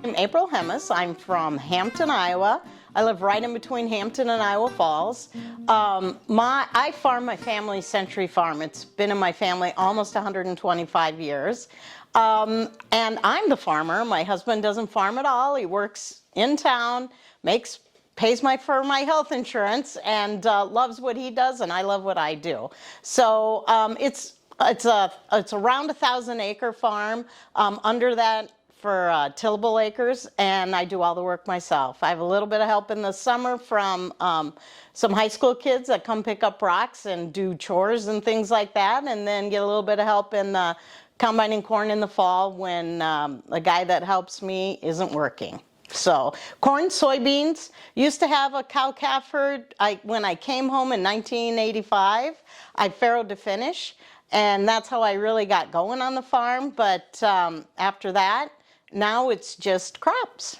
I'm April Hemis. I'm from Hampton, Iowa. I live right in between Hampton and Iowa Falls. I farm my family's Century Farm. It's been in my family almost 125 years. And I'm the farmer. My husband doesn't farm at all. He works in town, pays for my health insurance, and loves what he does, and I love what I do. So it's around 1,000-acre farm. Under that, for tillable acres, and I do all the work myself. I have a little bit of help in the summer from some high school kids that come pick up rocks and do chores and things like that, and then get a little bit of help in the combining corn in the fall when the guy that helps me isn't working. So corn, soybeans. Used to have a cow-calf herd. When I came home in 1985, I farrowed to finish, and that's how I really got going on the farm. But after that, now it's just crops.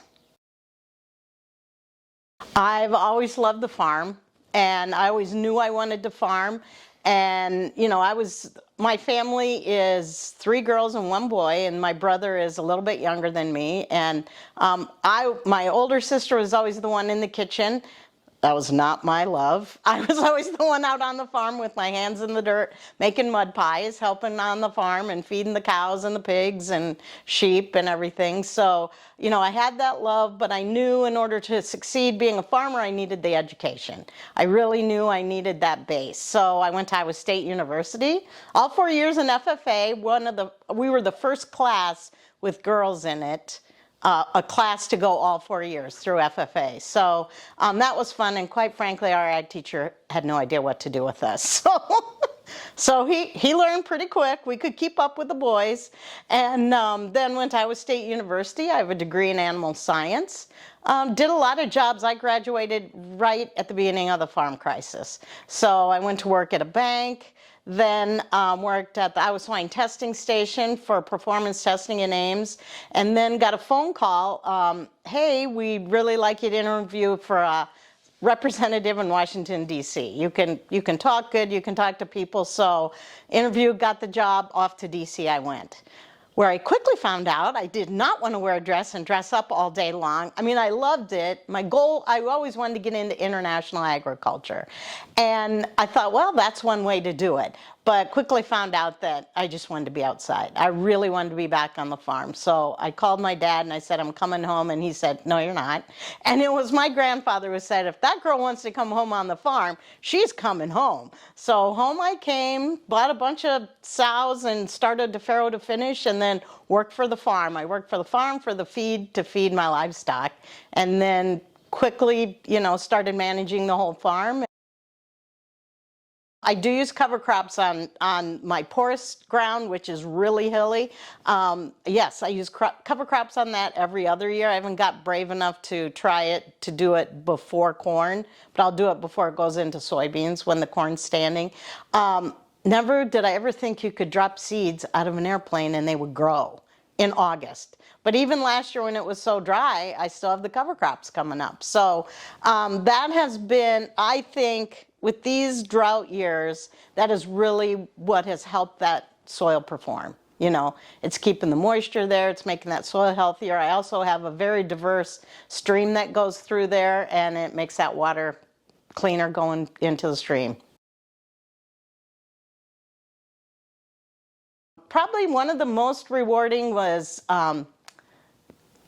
I've always loved the farm, and I always knew I wanted to farm. And, you know, my family is 3 girls and 1 boy, and my brother is a little bit younger than me. And my older sister was always the one in the kitchen. That was not my love. I was always the one out on the farm with my hands in the dirt, making mud pies, helping on the farm and feeding the cows and the pigs and sheep and everything. So, you know, I had that love, but I knew in order to succeed being a farmer, I needed the education. I really knew I needed that base. So I went to Iowa State University. All 4 years in FFA, we were the first class with girls in it. A class to go all 4 years through FFA. So that was fun, and quite frankly, our ag teacher had no idea what to do with us. So he learned pretty quick. We could keep up with the boys. And then went to Iowa State University. I have a degree in animal science. Did a lot of jobs. I graduated right at the beginning of the farm crisis. So I went to work at a bank, then worked at the Iowa Swine Testing Station for performance testing in Ames, and then got a phone call, hey, we'd really like you to interview for a representative in Washington, D.C. You can talk good, you can talk to people. So interviewed, got the job, off to D.C. I went, where I quickly found out I did not want to wear a dress and dress up all day long. I mean, I loved it. My goal, I always wanted to get into international agriculture. And I thought, well, that's one way to do it. But quickly found out that I just wanted to be outside. I really wanted to be back on the farm. So I called my dad and I said, I'm coming home. And he said, no, you're not. And it was my grandfather who said, if that girl wants to come home on the farm, she's coming home. So home I came, bought a bunch of sows and started to farrow to finish, and then worked for the farm. I worked for the farm for the feed to feed my livestock, and then quickly, you know, started managing the whole farm. I do use cover crops on my porous ground, which is really hilly. Yes, I use cover crops on that every other year. I haven't got brave enough to do it before corn, but I'll do it before it goes into soybeans when the corn's standing. Never did I ever think you could drop seeds out of an airplane and they would grow in August. But even last year when it was so dry, I still have the cover crops coming up. So that has been, I think, with these drought years, that is really what has helped that soil perform. You know, it's keeping the moisture there, it's making that soil healthier. I also have a very diverse stream that goes through there, and it makes that water cleaner going into the stream. Probably one of the most rewarding was,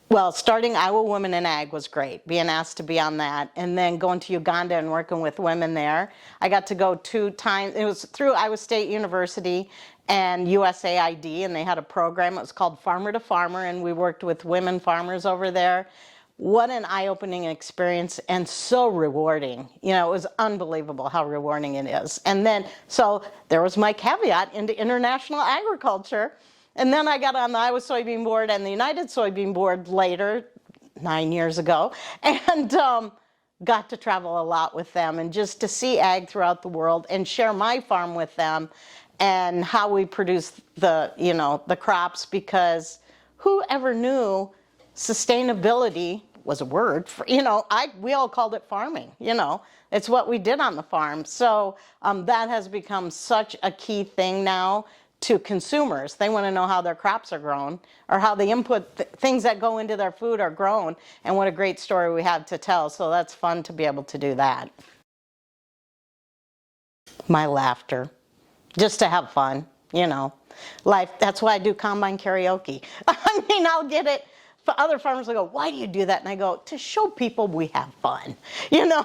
well, starting Iowa Women in Ag was great, being asked to be on that, and then going to Uganda and working with women there. I got to go 2 times. It was through Iowa State University and USAID, and they had a program. It was called Farmer to Farmer, and we worked with women farmers over there. What an eye-opening experience, and so rewarding. You know, it was unbelievable how rewarding it is. And then, so there was my caveat into international agriculture. And then I got on the Iowa Soybean Board and the United Soybean Board later, 9 years ago, and got to travel a lot with them and just to see ag throughout the world and share my farm with them and how we produce the crops, because who ever knew sustainability was a word for, we all called it farming, it's what we did on the farm. So that has become such a key thing now to consumers. They want to know how their crops are grown or how the things that go into their food are grown, and what a great story we have to tell. So that's fun to be able to do that. My laughter, just to have fun, you know. Life, that's why I do combine karaoke. I mean, I'll get it. Other farmers will go, why do you do that? And I go, to show people we have fun, you know.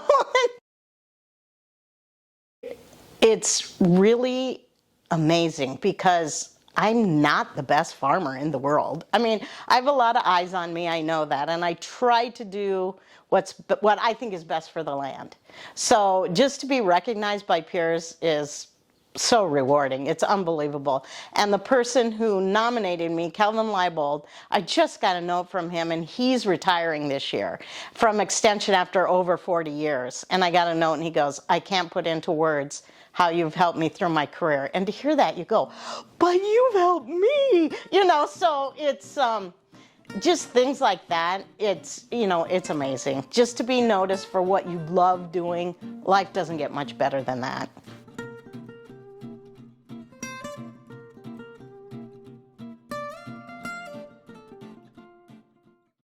It's really amazing because I'm not the best farmer in the world. I mean, I have a lot of eyes on me, I know that, and I try to do what I think is best for the land. So just to be recognized by peers is so rewarding. It's unbelievable. And the person who nominated me, Calvin Leibold, I just got a note from him, and he's retiring this year from Extension after over 40 years. And I got a note, and he goes, I can't put into words how you've helped me through my career. And to hear that, you go, but you've helped me, you know. So it's just things like that. It's, you know, it's amazing just to be noticed for what you love doing. Life doesn't get much better than that.